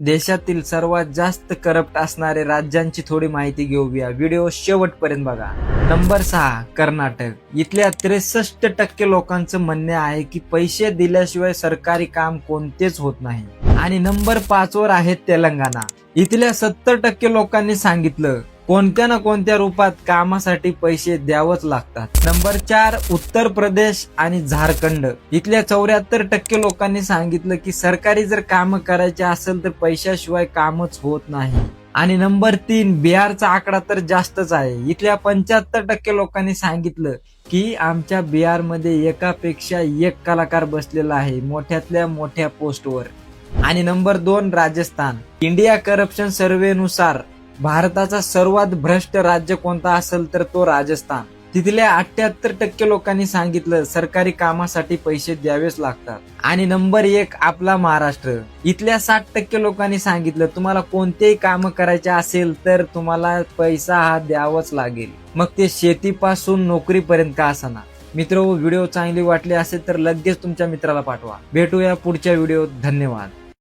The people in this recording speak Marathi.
देशातील सर्वात जास्त करप्ट असणारे राज्यांची थोडी माहिती घेऊया. व्हिडिओ शेवटपर्यंत बघा. नंबर 6 कर्नाटक. इथल्या 63% लोकांचं म्हणणे आहे की पैसे दिल्याशिवाय सरकारी काम कोणतेच होत नाही. आणि नंबर 5 वर आहे तेलंगणा. इथल्या 70% लोकांनी सांगितलं कोणत्या ना कोणत्या रूपात कामासाठी पैसे द्यावंच लागतात. नंबर 4 उत्तर प्रदेश आणि झारखंड. इथल्या 74% लोकांनी सांगितलं की सरकारी जर काम करायचे असेल तर पैशाशिवाय कामच होत नाही. आणि नंबर 3 बिहारचा आकडा तर जास्तच आहे. इथल्या 75% लोकांनी सांगितलं की आमच्या बिहारमध्ये एकापेक्षा एक कलाकार बसलेला आहे मोठ्यातल्या मोठ्या पोस्टवर. आणि नंबर 2 राजस्थान. इंडिया करप्शन सर्व्हेनुसार भारताचा सर्वात भ्रष्ट राज्य कोणता असेल तर तो राजस्थान. तिथल्या 78% लोकांनी सांगितलं सरकारी कामासाठी पैसे द्यावेच लागतात. आणि नंबर 1 आपला महाराष्ट्र. इथल्या 60% लोकांनी सांगितलं तुम्हाला कोणतेही काम करायचे असेल तर तुम्हाला पैसा हा द्यावाच लागेल, मग ते शेतीपासून नोकरीपर्यंत का असना. मित्र, व्हिडिओ चांगली वाटली असेल तर लगेच तुमच्या मित्राला पाठवा. भेटूया पुढच्या व्हिडिओत. धन्यवाद.